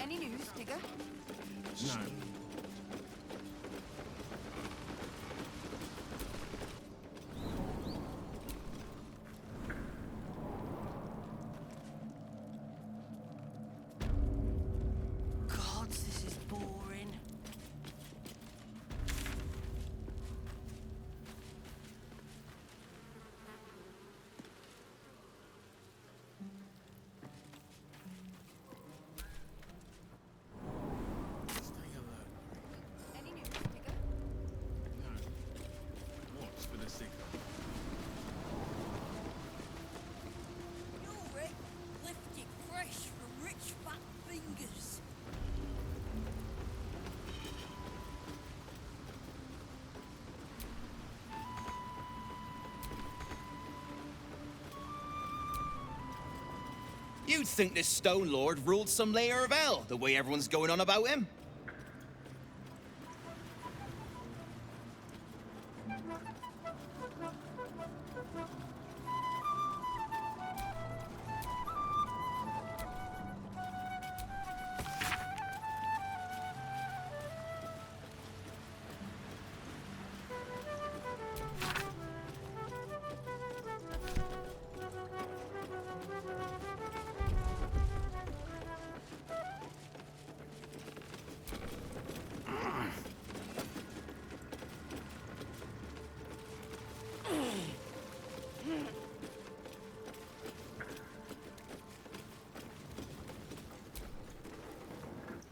Any news, Digger? No. God, this is boring. Stay alert. Any news, Digger? No. What's for the sick? You're Rick. Lifted fresh from rich fat fingers. You'd think this Stone Lord ruled some layer of hell, the way everyone's going on about him.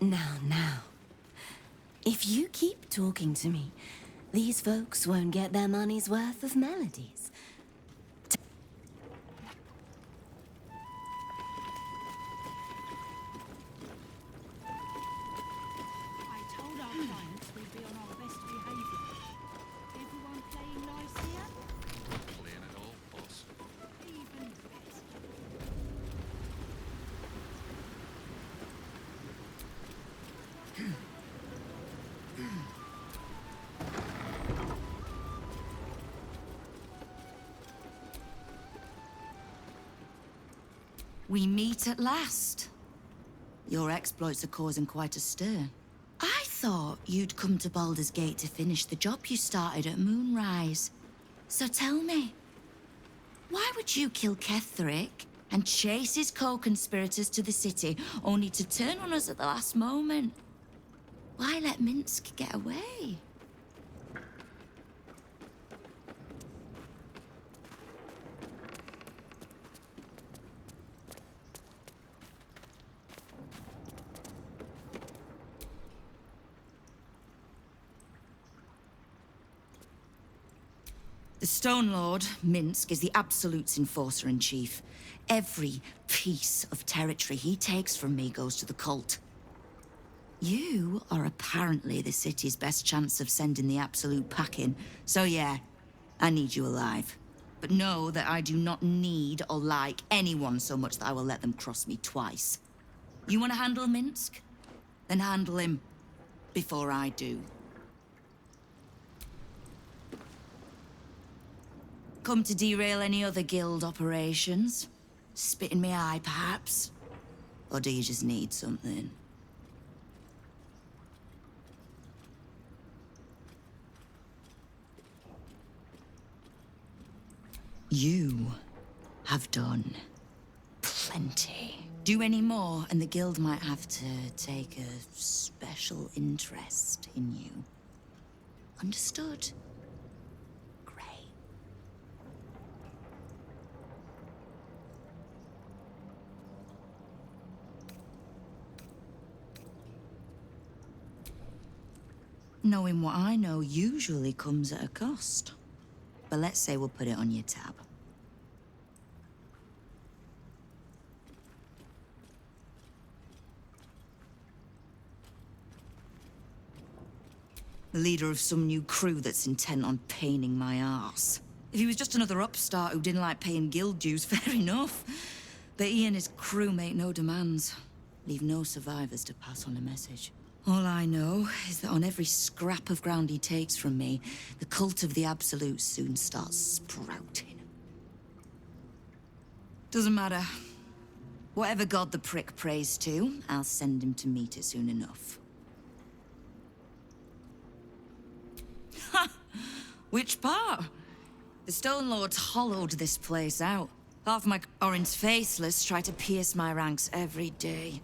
Now. If you keep talking to me, these folks won't get their money's worth of melodies. I told our clients we'd be on our best behavior. Everyone playing nice here? Playing it all, boss. Even better. We meet at last. Your exploits are causing quite a stir. I thought you'd come to Baldur's Gate to finish the job you started at Moonrise. So tell me, why would you kill Ketherick and chase his co-conspirators to the city, only to turn on us at the last moment? Why let Minsk get away? The Stone Lord, Minsk, is the Absolute's enforcer-in-chief. Every piece of territory he takes from me goes to the cult. You are apparently the city's best chance of sending the Absolute packing. So yeah, I need you alive. But know that I do not need or like anyone so much that I will let them cross me twice. You want to handle Minsk? Then handle him before I do. Come to derail any other guild operations? Spit in my eye, perhaps? Or do you just need something? You have done plenty. Do any more, and the guild might have to take a special interest in you. Understood? Great. Knowing what I know usually comes at a cost. But let's say we'll put it on your tab. The leader of some new crew that's intent on paining my arse. If he was just another upstart who didn't like paying guild dues, fair enough. But he and his crew make no demands. Leave no survivors to pass on a message. All I know is that on every scrap of ground he takes from me, the cult of the Absolute soon starts sprouting. Doesn't matter. Whatever god the prick prays to, I'll send him to meet it soon enough. Ha! Which part? The Stone Lords hollowed this place out. Half my orange faceless try to pierce my ranks every day,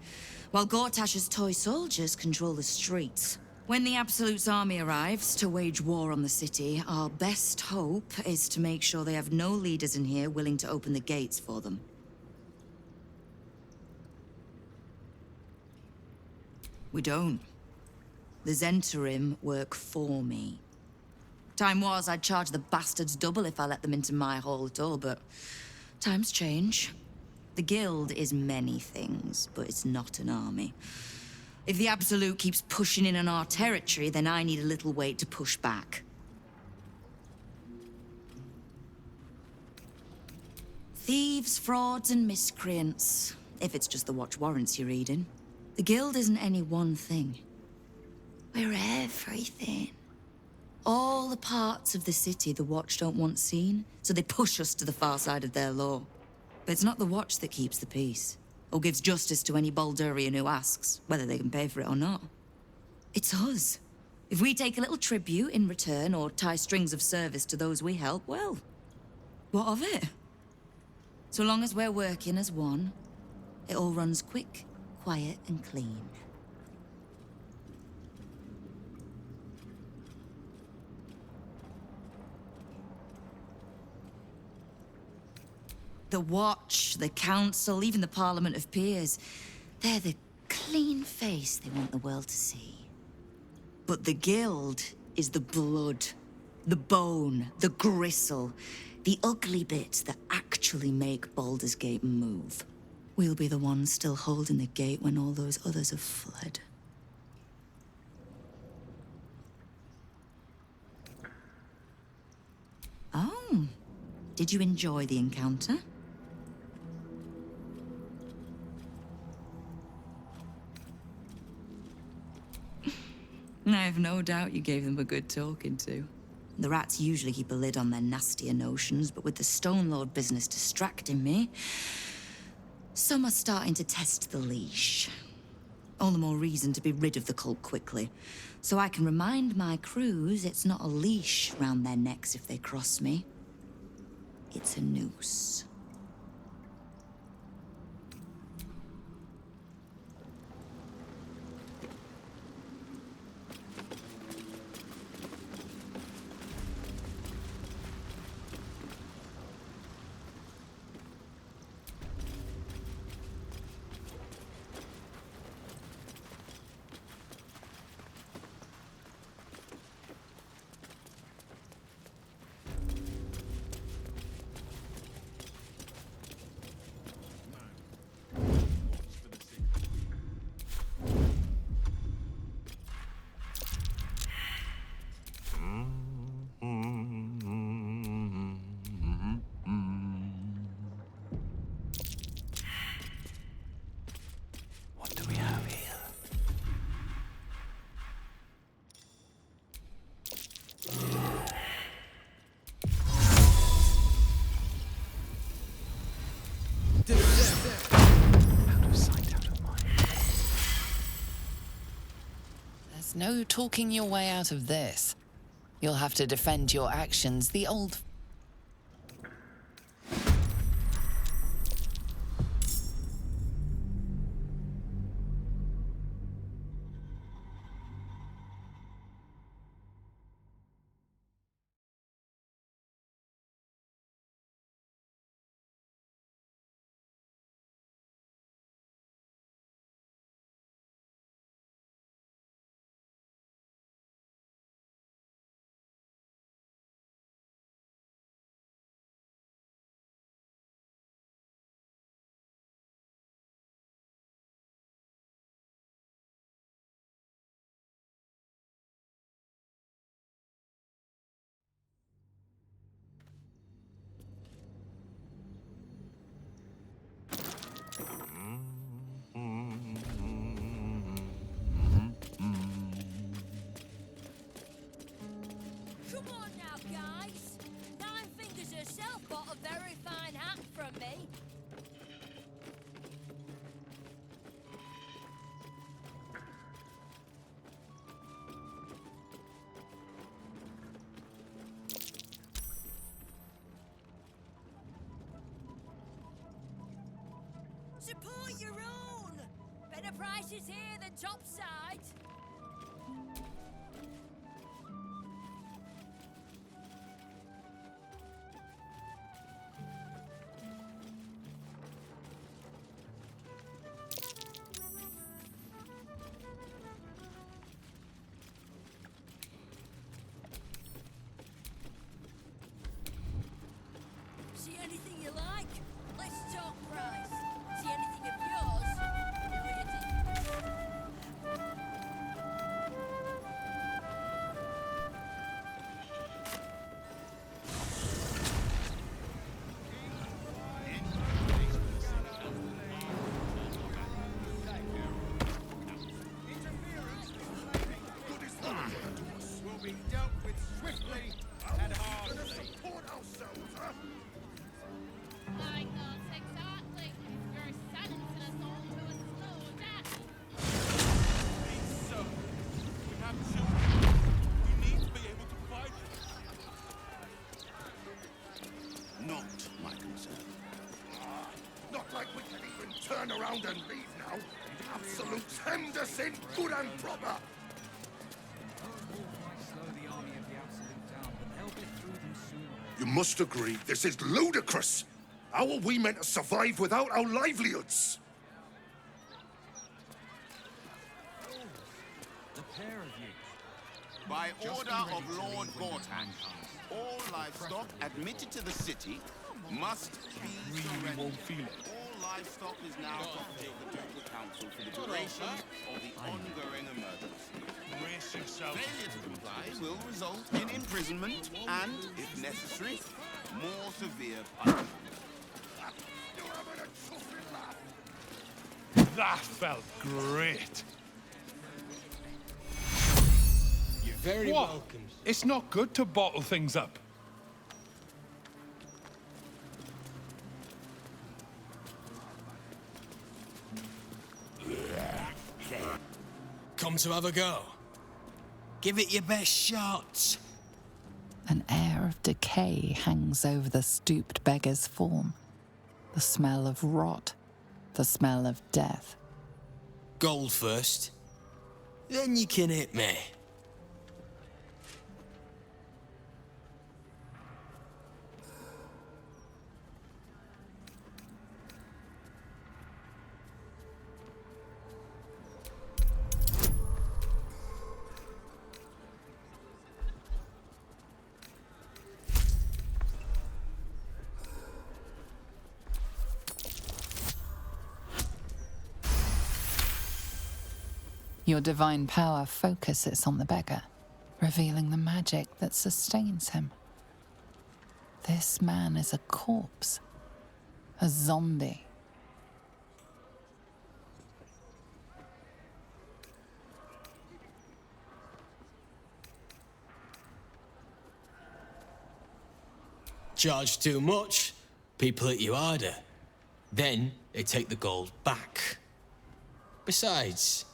while Gortash's toy soldiers control the streets. When the Absolute's army arrives to wage war on the city, our best hope is to make sure they have no leaders in here willing to open the gates for them. We don't. The Zentarim work for me. Time was I'd charge the bastards double if I let them into my hall at all, but times change. The Guild is many things, but it's not an army. If the Absolute keeps pushing in on our territory, then I need a little weight to push back. Thieves, frauds, and miscreants. If it's just the watch warrants you're reading. The Guild isn't any one thing. We're everything. All the parts of the city the Watch don't want seen, so they push us to the far side of their law. But it's not the Watch that keeps the peace, or gives justice to any Baldurian who asks, whether they can pay for it or not. It's us. If we take a little tribute in return, or tie strings of service to those we help, well, what of it? So long as we're working as one, it all runs quick, quiet, and clean. The Watch, the Council, even the Parliament of Peers, they're the clean face they want the world to see. But the Guild is the blood, the bone, the gristle, the ugly bits that actually make Baldur's Gate move. We'll be the ones still holding the gate when all those others have fled. Oh, did you enjoy the encounter? I have no doubt you gave them a good talking to. The rats usually keep a lid on their nastier notions, but with the Stone Lord business distracting me, some are starting to test the leash. All the more reason to be rid of the cult quickly, so I can remind my crews it's not a leash round their necks if they cross me. It's a noose. What do we have here? Out of sight, out of mind. There's no talking your way out of this. You'll have to defend your actions the old... Come on now, guys. Nine Fingers herself bought a very fine hat from me. Support your own. Better prices here than topside. See anything you like? Let's talk price. See anything of yours? No, you didn't. Will be dealt with swiftly and hardly. Support ourselves, huh? Like us, exactly. You're sentencing us all to a slow death. Please, sir. We have children. We need to be able to fight. Not my concern. Not like we can even turn around and leave now. Absolutes hemmed us in good and proper. You must agree, this is ludicrous. How are we meant to survive without our livelihoods? By order of Lord Gortan, all livestock admitted to the city must be surrendered. All livestock is now property of the Ducal Council for the duration of the ongoing emergency. Brace yourself. Failure to comply will result in imprisonment and, if necessary, more severe punishment. That felt great. You're very What? welcome. It's not good to bottle things up. Come to have a go. Give it your best shot. An air of decay hangs over the stooped beggar's form. The smell of rot, the smell of death. Gold first. Then you can hit me. Your divine power focuses on the beggar, revealing the magic that sustains him. This man is a corpse, a zombie. Charge too much, people hit you harder. Then they take the gold back. Besides,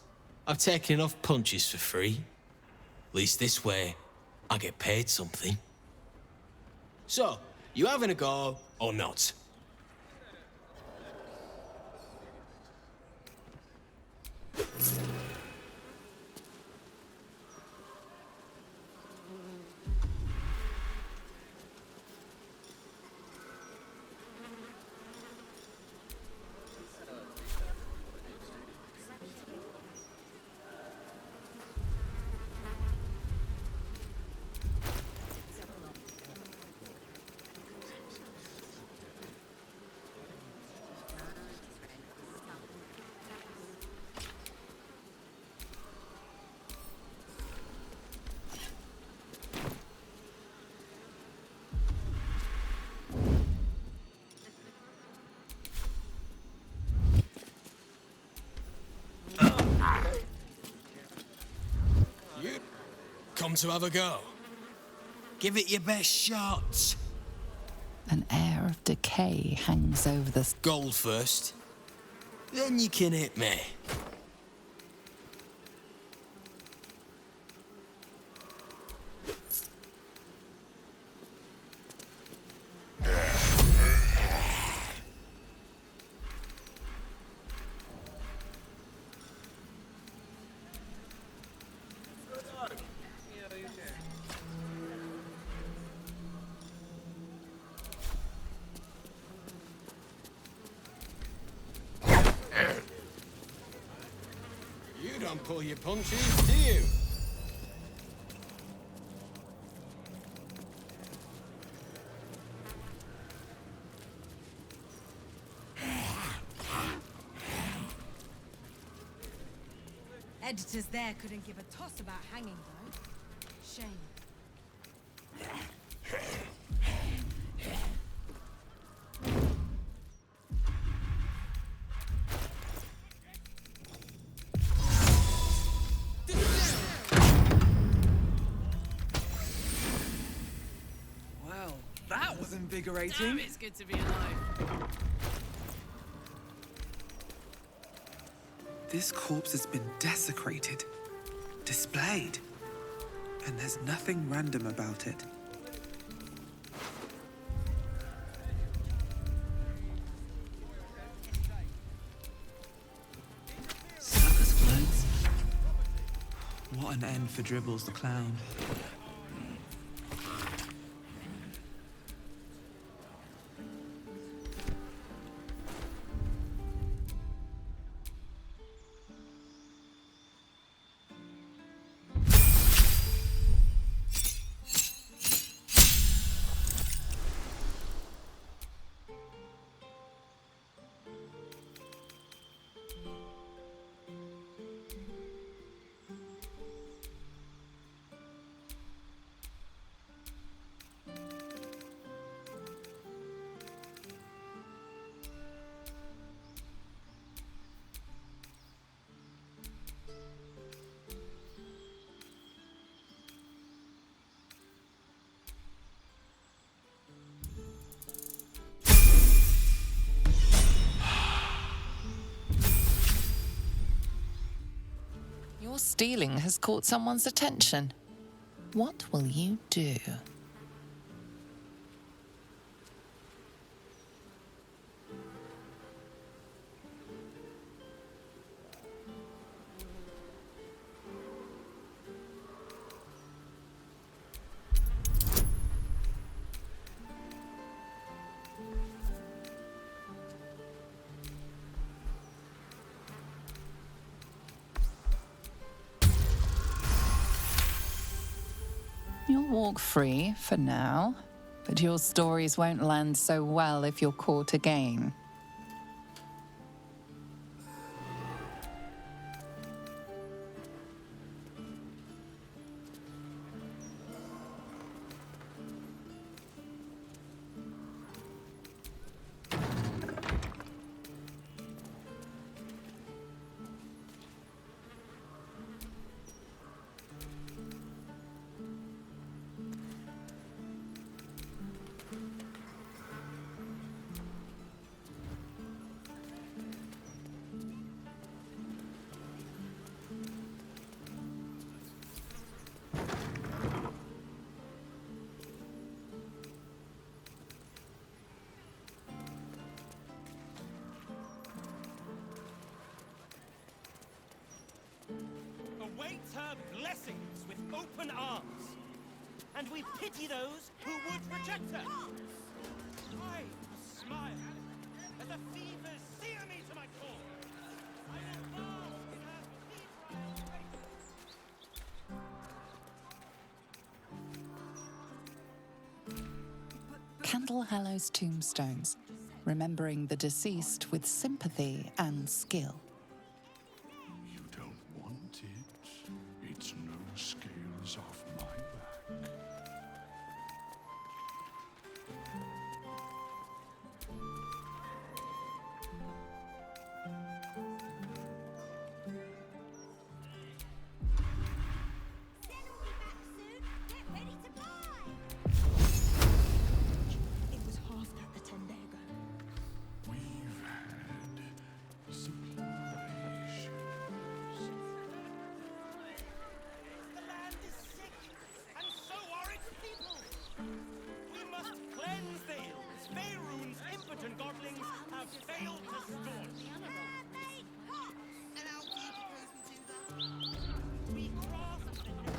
I've taken enough punches for free. At least this way, I get paid something. So, you having a go or not? Come to have a go. Give it your best shot. An air of decay hangs over the Gold first. Then you can hit me. don't pull your punches, do you? Editors there couldn't give a toss about hanging, though. Shame. Well, that was invigorating. Damn, it's good to be alive. This corpse has been desecrated, displayed, and there's nothing random about it. Circus floats? What an end for Dribbles the clown. Your stealing has caught someone's attention. What will you do? You'll walk free for now, but your stories won't land so well if you're caught again. Await her blessings with open arms, and we pity those who would reject her. I smile as the fevers sear me to my core. I will bask in her feverish Candle Hallow's tombstones, remembering the deceased with sympathy and skill. You don't want it. It's no scales off my back. It was half that a 10 day ago. We've had supply issues. The land is sick, and so are its people. We must cleanse the hills. Faerun's impotent godlings have failed to staunch. And how do you propose we do that? We grasp the new.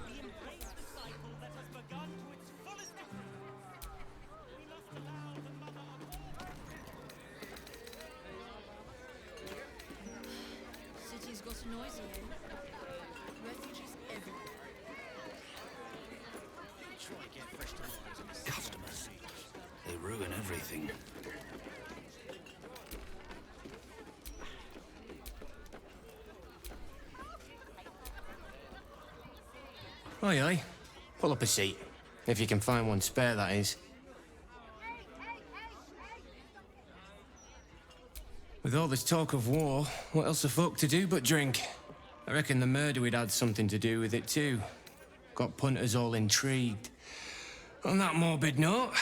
We embrace the cycle that has begun to its fullest degree. We must allow the mother of all. City's got an noisy, eh? Refugees everywhere. Customers. They ruin everything. Aye, aye. Pull up a seat. If you can find one spare, that is. With all this talk of war, what else are folk to do but drink? I reckon the murder we'd had something to do with it too. Got punters all intrigued. On that morbid note,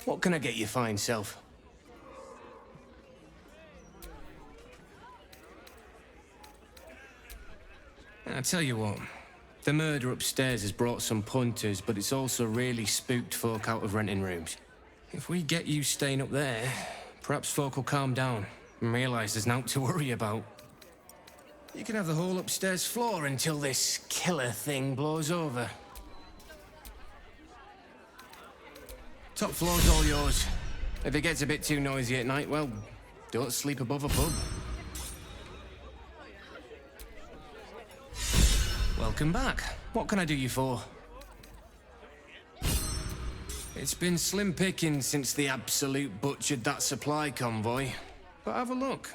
what can I get you fine self? I tell you what, the murder upstairs has brought some punters, but it's also really spooked folk out of renting rooms. If we get you staying up there, perhaps folk will calm down and realise there's naught to worry about. You can have the whole upstairs floor until this killer thing blows over. Top floor's all yours. If it gets a bit too noisy at night, well, don't sleep above a pub. Welcome back. What can I do you for? It's been slim pickings since the Absolute butchered that supply convoy. But have a look.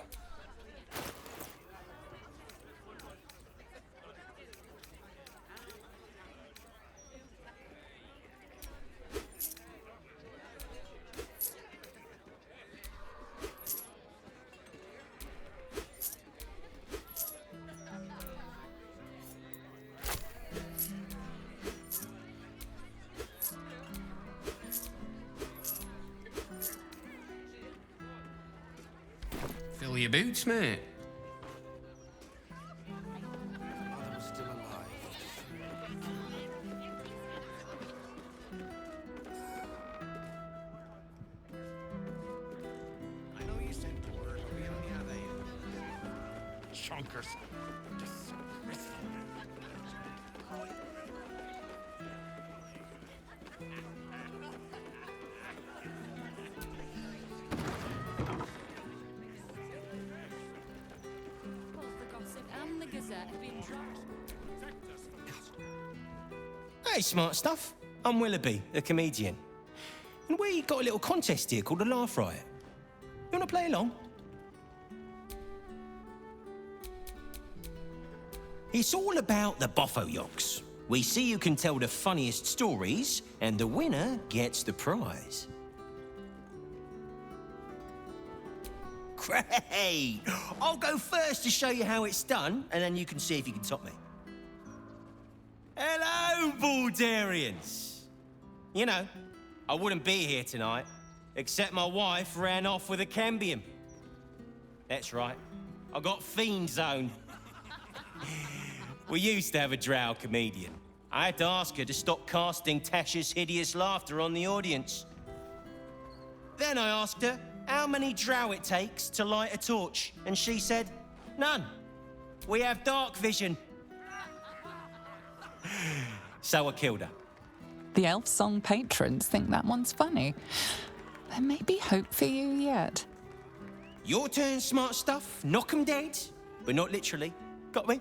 Fill your boots, mate. I know you sent word, but we only have a chonkers. Just so crispy. Both the gossip and the Gazette have been dropped. Hey, smart stuff. I'm Willoughby, the comedian. And we got a little contest here called a Laugh Riot. You want to play along? It's all about the Boffo-Yoks. We see who can tell the funniest stories, and the winner gets the prize. Great! I'll go first to show you how it's done, and then you can see if you can top me. Hello, Baldurians! You know, I wouldn't be here tonight, except my wife ran off with a cambium. That's right, I got fiend zone. We used to have a drow comedian. I had to ask her to stop casting Tasha's hideous laughter on the audience. Then I asked her how many drow it takes to light a torch, and she said, none. We have dark vision. So I killed her. The Elf Song patrons think that one's funny. There may be hope for you yet. Your turn, smart stuff. Knock 'em dead, but not literally. Got me?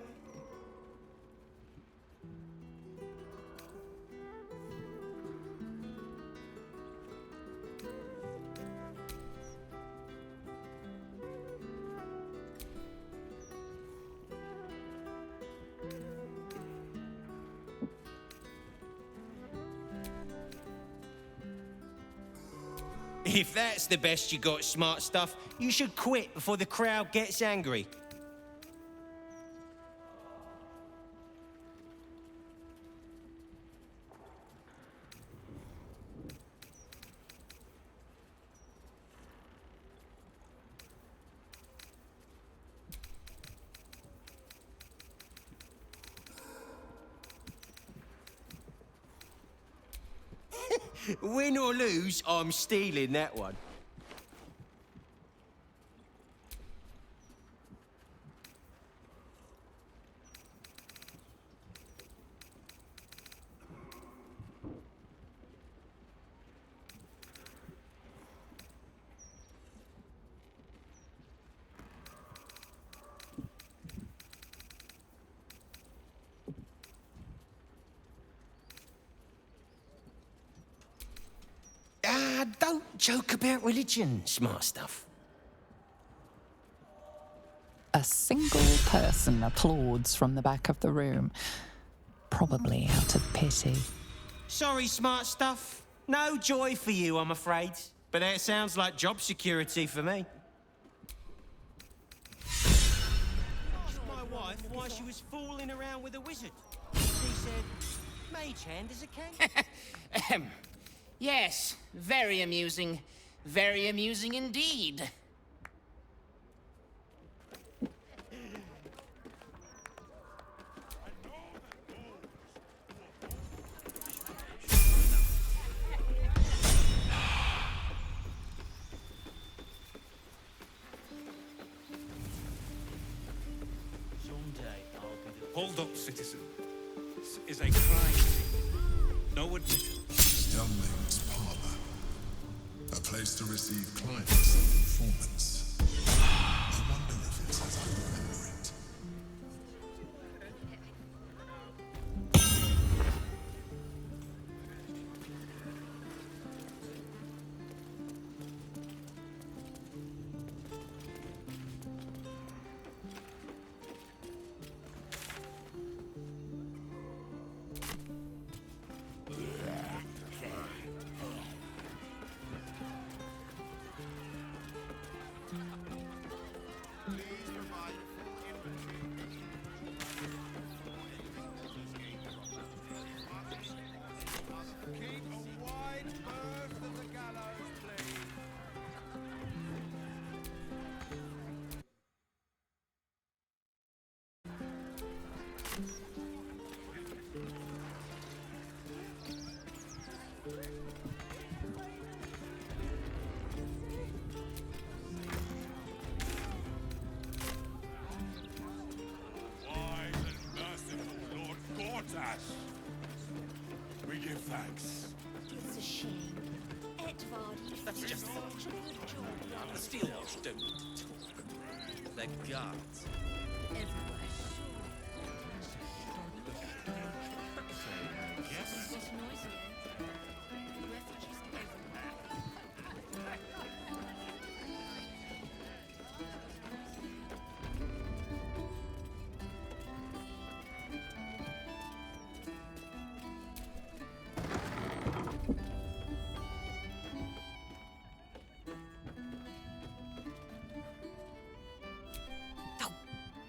If that's the best you got, smart stuff, you should quit before the crowd gets angry. Win or lose, I'm stealing that one. don't joke about religion, smart stuff. A single person applauds from the back of the room, probably out of pity. Sorry, smart stuff. No joy for you, I'm afraid. But that sounds like job security for me. Asked my wife why she was fooling around with a wizard. She said, mage hand is a king. Yes, very amusing. Very amusing indeed. Hold up, citizen. This is a crime scene. No admittance. Youngling's parlor. A place to receive clients and informants. I wonder if it's as I remember it. We give thanks. It's a shame. Edvard, That's just such a good job. The Steelwatch don't talk. They're guards. Everywhere. Yes. What's noisy? Refugees everywhere.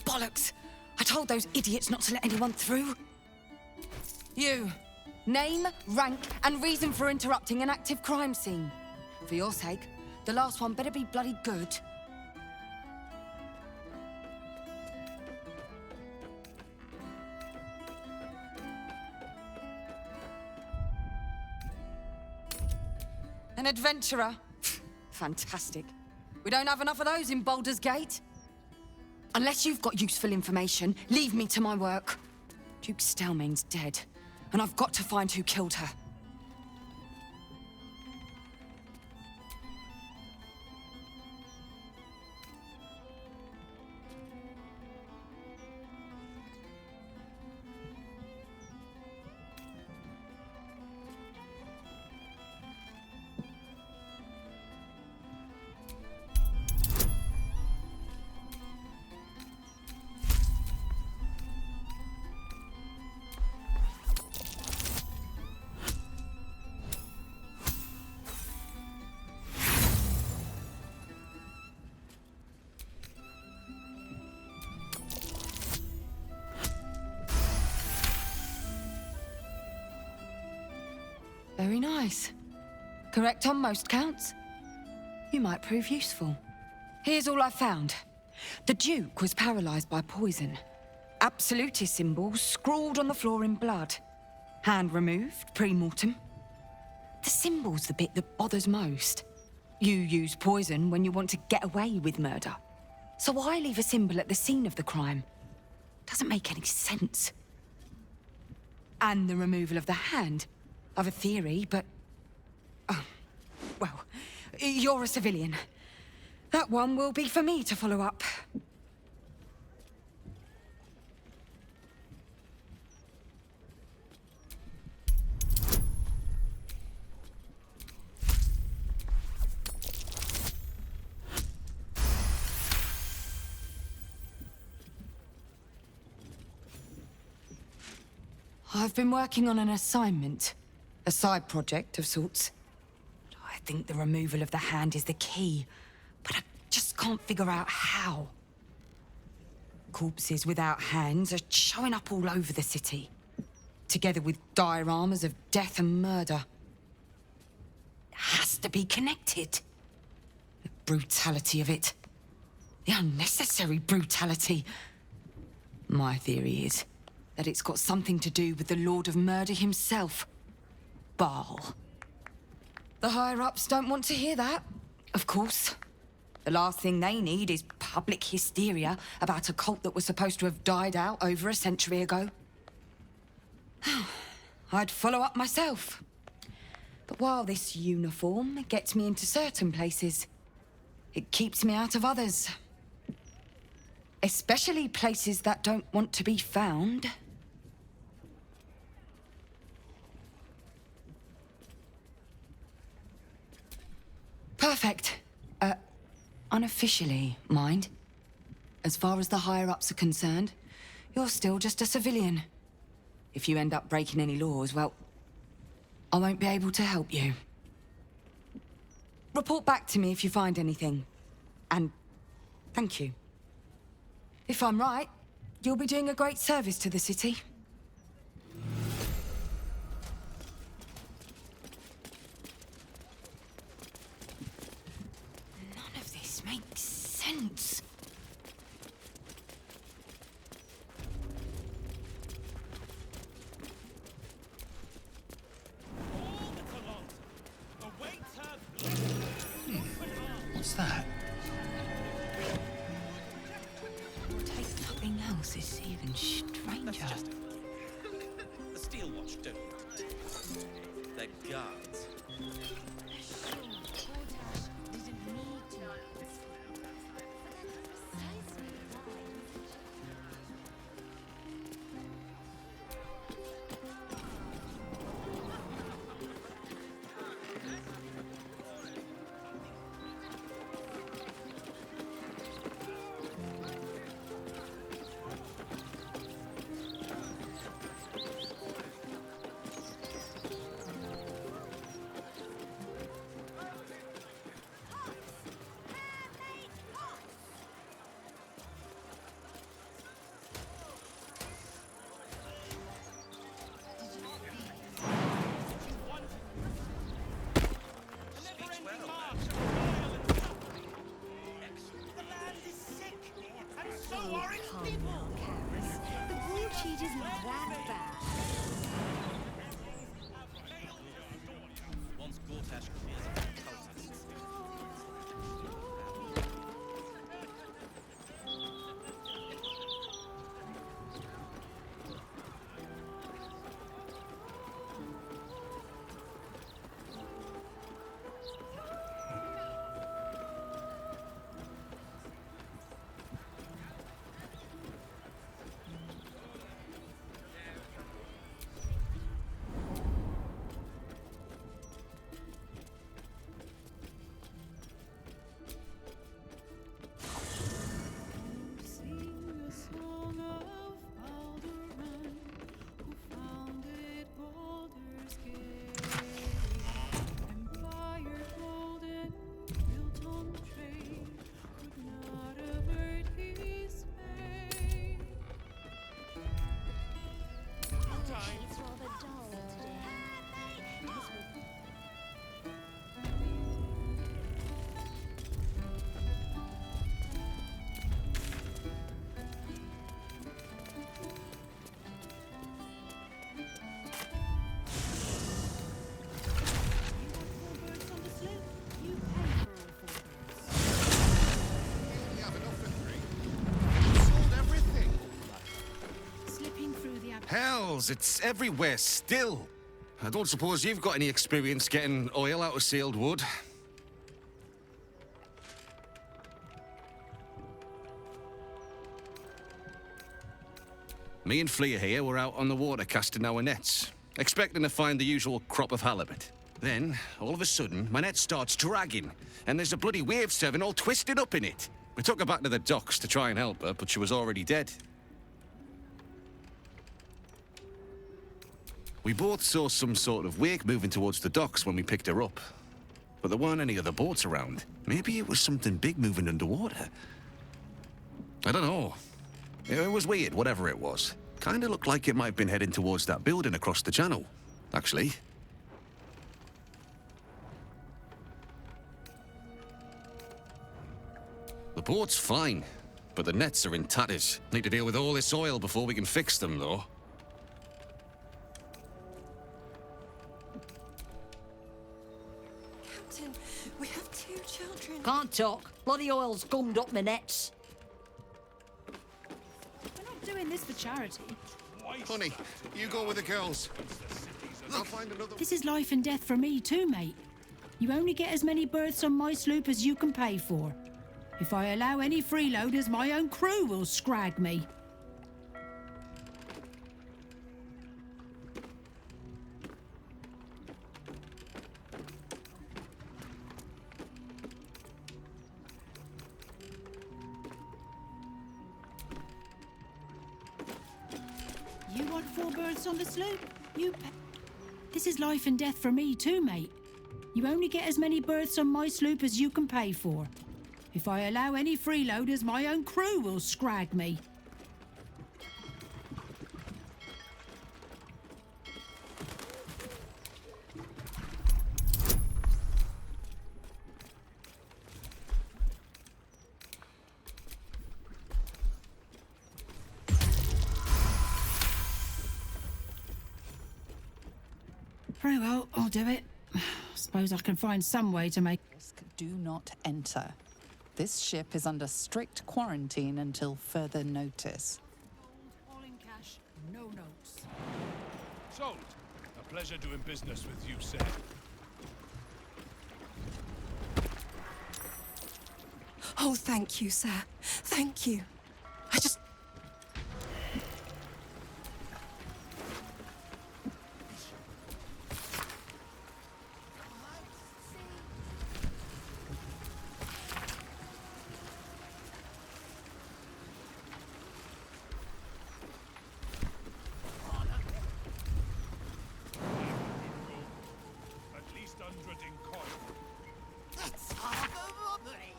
Bollocks! I told those idiots not to let anyone through. You. Name, rank, and reason for interrupting an active crime scene. For your sake, the last one better be bloody good. An adventurer? Fantastic. We don't have enough of those in Baldur's Gate. Unless you've got useful information, leave me to my work. Duke Stelmane's dead, and I've got to find who killed her. Very nice. Correct on most counts. You might prove useful. Here's all I found. The Duke was paralyzed by poison. Absolutist symbols scrawled on the floor in blood. Hand removed, pre-mortem. The symbol's the bit that bothers most. You use poison when you want to get away with murder. So why leave a symbol at the scene of the crime? Doesn't make any sense. And the removal of the hand. I've a theory, but... Oh, well, you're a civilian. That one will be for me to follow up. I've been working on an assignment. A side project of sorts. I think the removal of the hand is the key, but I just can't figure out how. Corpses without hands are showing up all over the city, together with dioramas of death and murder. It has to be connected. The brutality of it. The unnecessary brutality. My theory is that it's got something to do with the Lord of Murder himself, Baal. The higher-ups don't want to hear that, of course. The last thing they need is public hysteria about a cult that was supposed to have died out over a century ago. I'd follow up myself. But while this uniform gets me into certain places, it keeps me out of others. Especially places that don't want to be found. Perfect. Unofficially, mind. As far as the higher-ups are concerned, you're still just a civilian. If you end up breaking any laws, well, I won't be able to help you. Report back to me if you find anything. And thank you. If I'm right, you'll be doing a great service to the city. None of this makes sense. What's that? Take nothing else is even stranger. The steel watch, don't we? They're guards. Once Gortash clears out the cultists. Sing a song of Baldur, who founded Baldur's Gate. Empire golden, built on trade, could not avert his fate. It's rather dull today. Slipping through the Hells, it's everywhere still. I don't suppose you've got any experience getting oil out of sealed wood. Me and Flea here were out on the water casting our nets, expecting to find the usual crop of halibut. Then, all of a sudden, my net starts dragging, and there's a bloody wave seven all twisted up in it. We took her back to the docks to try and help her, but she was already dead. We both saw some sort of wake moving towards the docks when we picked her up. But there weren't any other boats around. Maybe it was something big moving underwater. I don't know. It was weird, whatever it was. Kinda looked like it might have been heading towards that building across the channel, actually. The boat's fine, but the nets are in tatters. Need to deal with all this oil before we can fix them, though. Captain, we have 2 children. Can't talk. Bloody oil's gummed up my nets. We're not doing this for charity. Honey, you go with the girls. I'll find another. This is life and death for me too, mate. You only get as many berths on my sloop as you can pay for. If I allow any freeloaders, my own crew will scrag me. You want 4 berths on the sloop? This is life and death for me too, mate. You only get as many berths on my sloop as you can pay for. If I allow any freeloaders, my own crew will scrag me. Very well, I'll do it. Suppose I can find some way to make... Do not enter. This ship is under strict quarantine until further notice. All in cash, no notes. Sold. A pleasure doing business with you, sir. Oh, thank you, sir. Thank you. I just... That's half a robbery,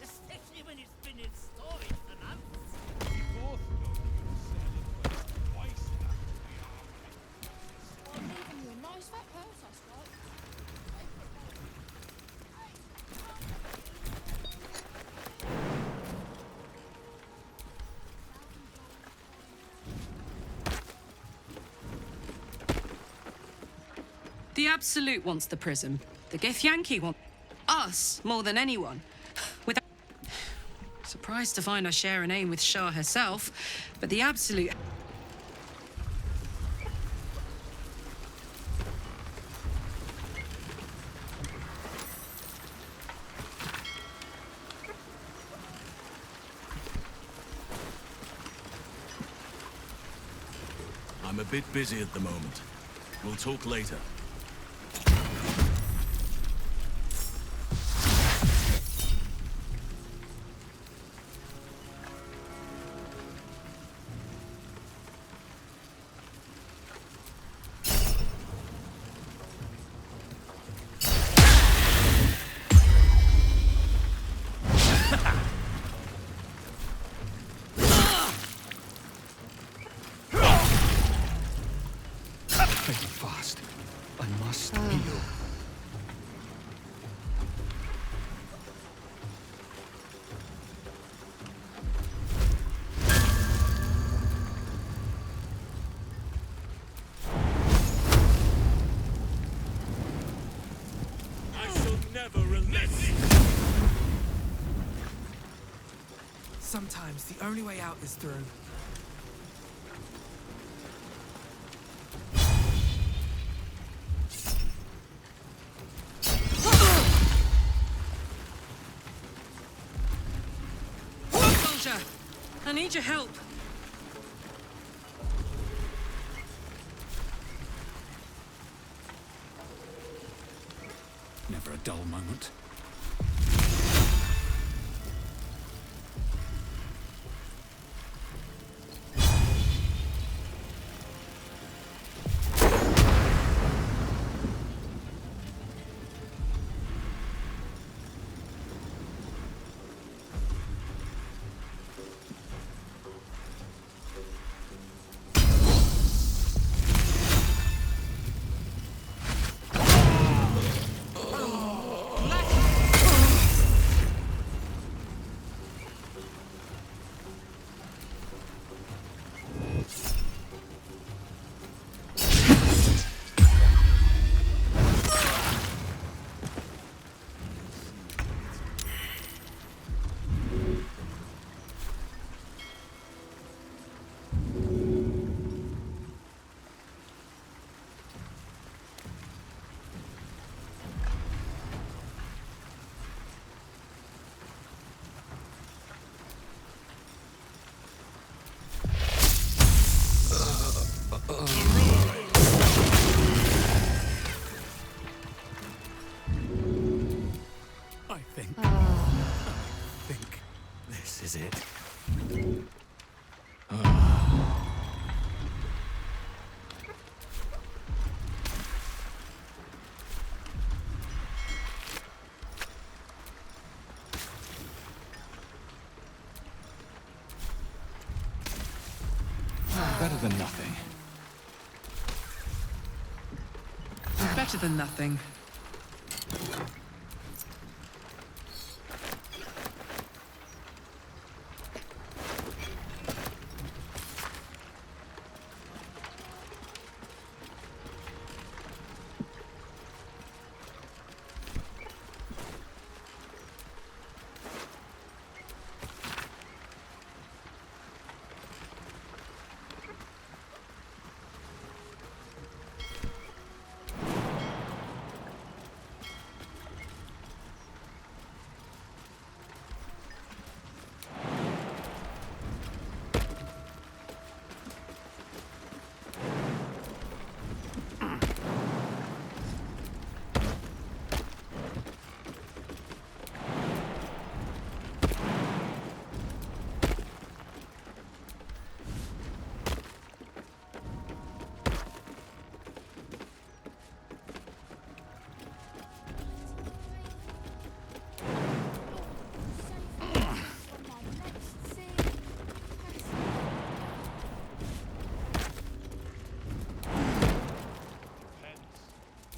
especially when it's been in storage for months. I'm leaving you a nice fat purse, I suppose. The Absolute wants the prism. The Githyanki want us more than anyone. Without... Surprised to find I share a name with Shah herself, but the Absolute... I'm a bit busy at the moment. We'll talk later. Very fast. I must heal. I shall never relent. Sometimes the only way out is through. Soldier, I need your help. Never a dull moment. is it? Better than nothing. Better than nothing.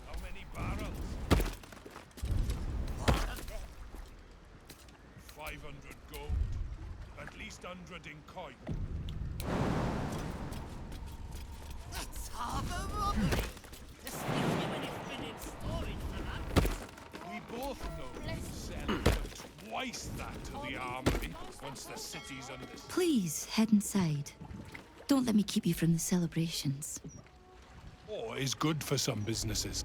How many barrels? 500 gold. At least 100 in coin. That's half a robbery. Especially when it's been in storage for months. We both know you sell for twice that to the armory once the city's under. Please, head inside. Don't let me keep you from the celebrations. War is good for some businesses.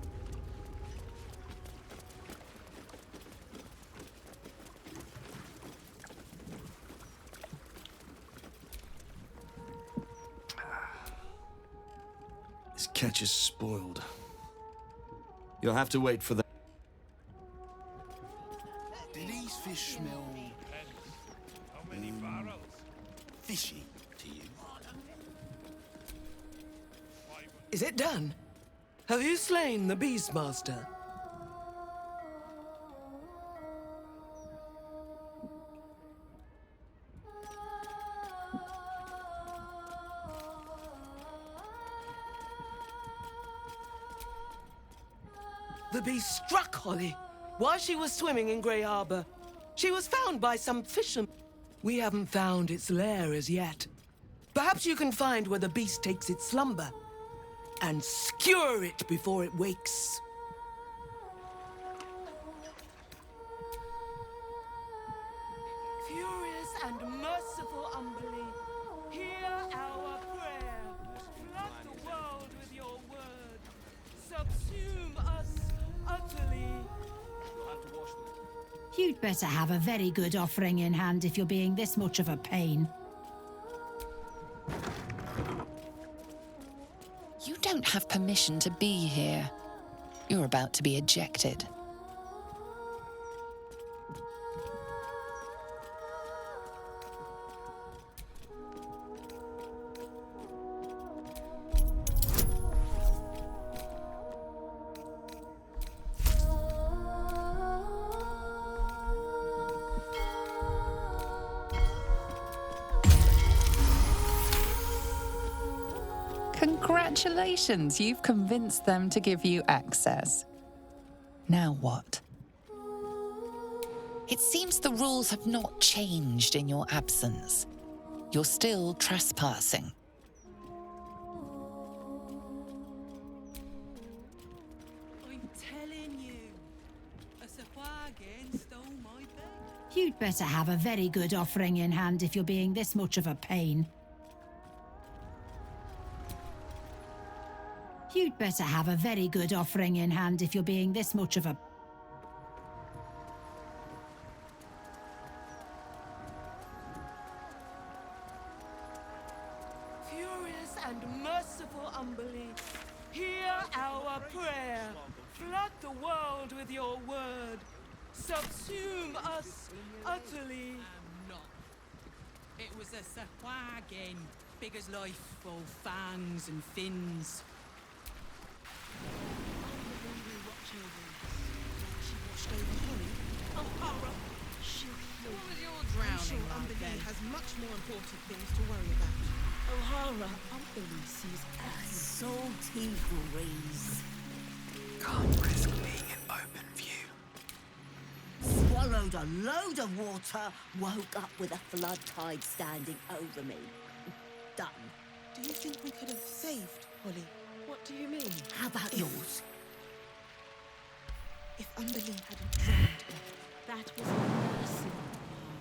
This catch is spoiled. You'll have to wait for the... Do these fish smell How many barrels? fishy to you? Is it done? Have you slain the Beastmaster? The beast struck Holly while she was swimming in Grey Harbor. She was found by some fishermen. We haven't found its lair as yet. Perhaps you can find where the beast takes its slumber and skewer it before it wakes. Furious and merciful Umberly, hear our prayer. Flood the world with your word. Subsume us utterly. You'd better have a very good offering in hand if you're being this much of a pain. You don't have permission to be here. You're about to be ejected. Congratulations, you've convinced them to give you access. Now what? It seems the rules have not changed in your absence. You're still trespassing. I'm telling you, a Safagan stole my bed. You'd better have a very good offering in hand if you're being this much of a pain. You'd better have a very good offering in hand if you're being this much of a... Furious and merciful Umberly, hear our prayer. Flood the world with your word. Subsume us utterly. It was a sahuagin, big as life, all fangs and fins. She washed over Holly. Oh, horror! What was your I'm drowning sure like Umberlee then? has much more important things to worry about. O'Hara, Umberlee sees A salty breeze. Can't risk being in open view. Swallowed a load of water, woke up with a flood tide standing over me. Done. Do you think we could have saved Holly? What do you mean? How about yours? If Umberlee hadn't drowned her, that was a mercy.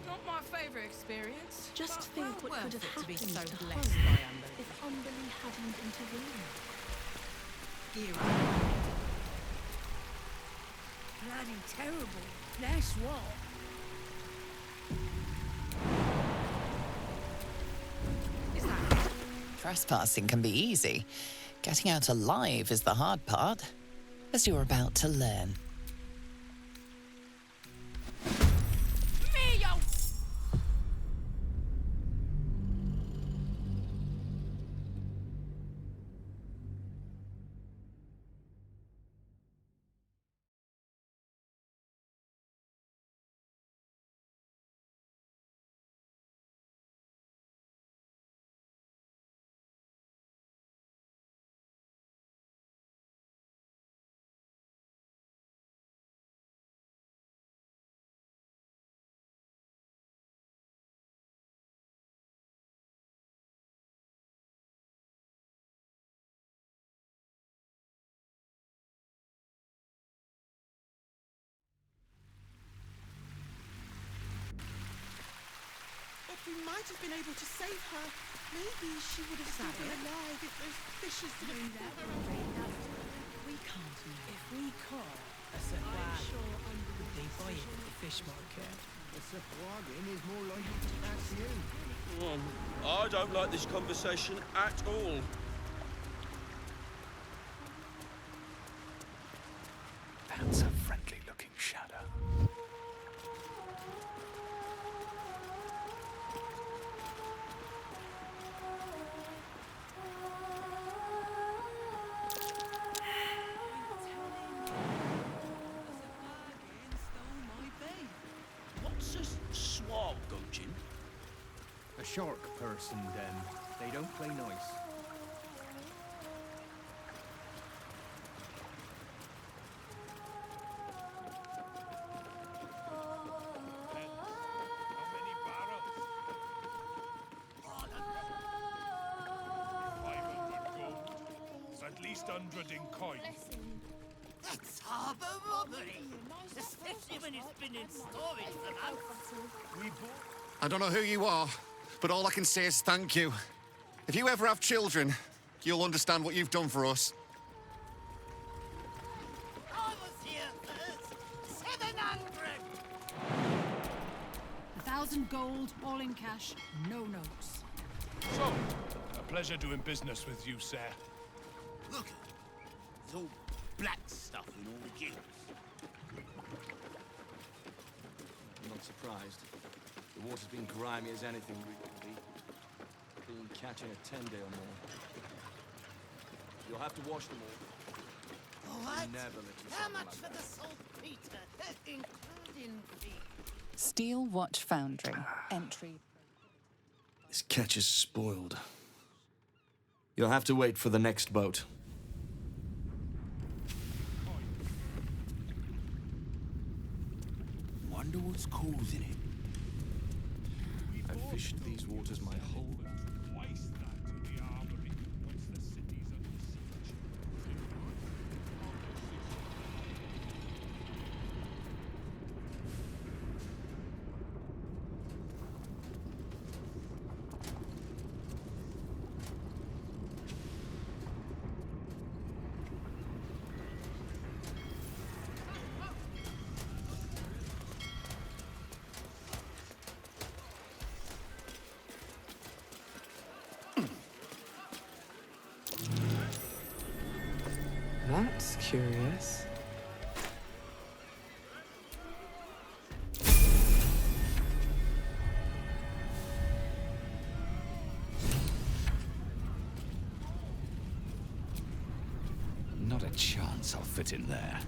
Not my favourite experience. Just but think well what could worth have it to be happened so to blessed Holly by Amber. if Umberlee hadn't intervened. Bloody terrible. That's what. Trespassing can be easy. Getting out alive is the hard part, as you're about to learn. But we might have been able to save her. Maybe she would have still been alive if those fishes didn't pull her up. We can't know. If we caught a sahuagin, would they buy it at the fish market? A sahuagin is more likely to ask you. I don't like this conversation at all. That's a friendly-looking shadow. What's a swab, Gojin? A shark person, then. They don't play nice. At least 100 in coin. That's harbour robbery, especially when it's been in storage for months. I don't know who you are, but all I can say is thank you. If you ever have children, you'll understand what you've done for us. I was here first. 700. 1,000 gold, all in cash, no notes. So, a pleasure doing business with you, sir. Look, there's all black stuff in all the gills. I'm not surprised. The water's been grimy as anything recently. Been catching a 10-day or more. You'll have to wash them all. All right. Never let yourself How much like for the saltpeter, including fee? Steel Watch Foundry. Entry. This catch is spoiled. You'll have to wait for the next boat. Wonder what's causing it. I've fished these waters my whole life. Twice that in the armory once the city's under siege. That's curious. chance I'll fit in there.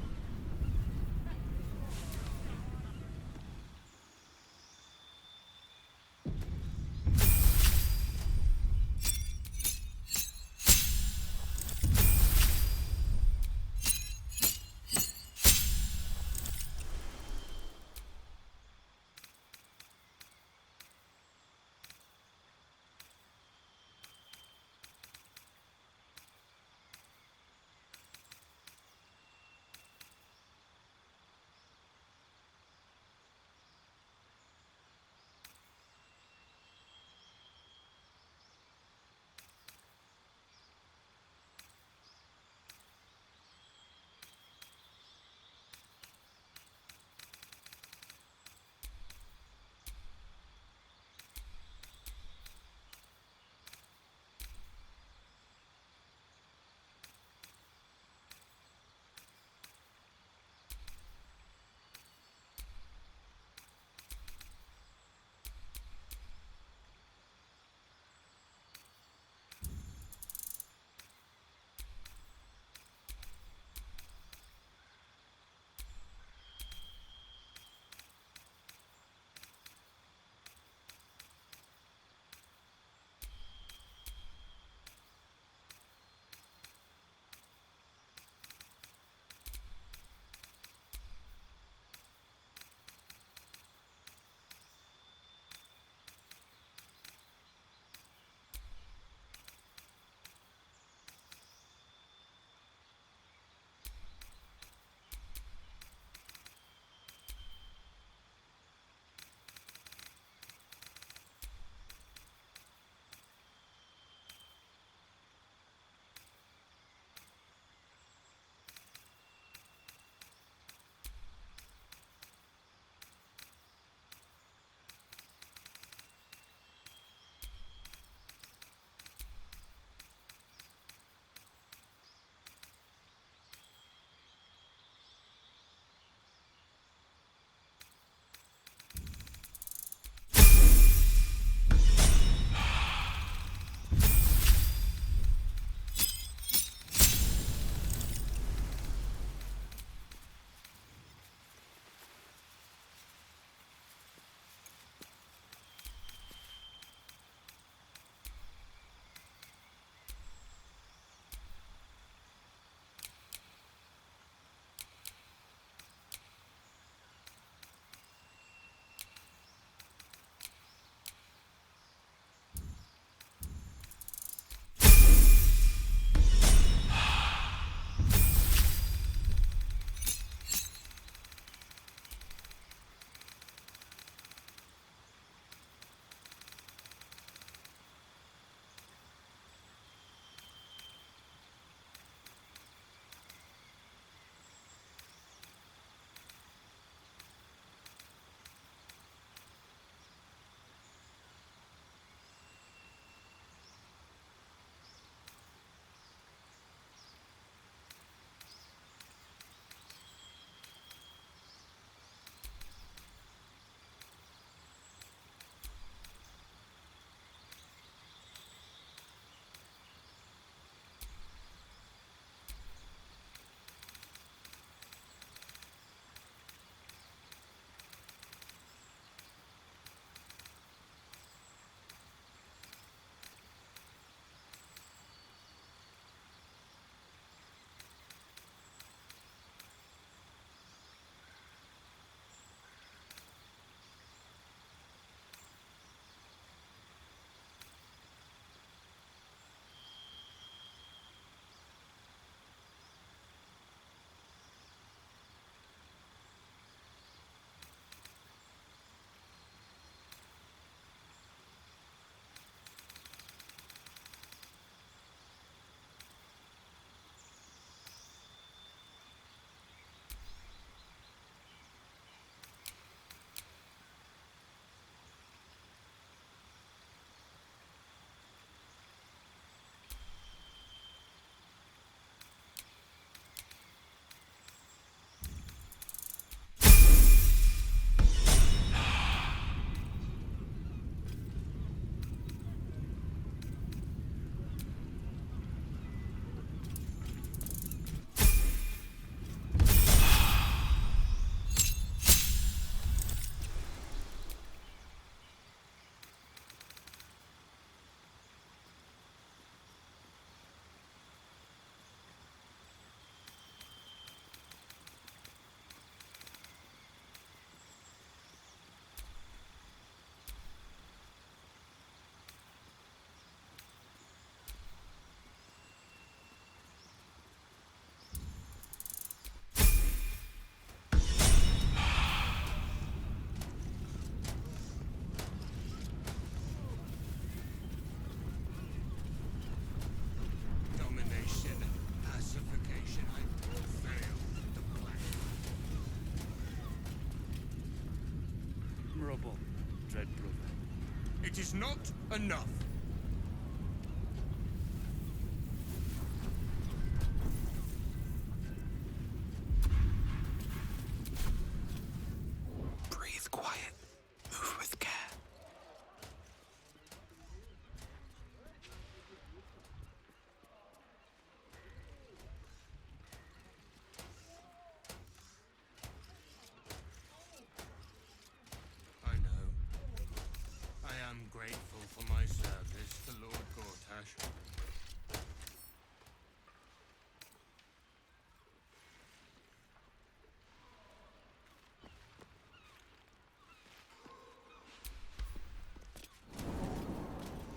honorable, Dread Brother. It is not enough. Breathe quiet. Move with care. I know. I am grateful for my service to Lord Gortash.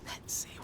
Let's see.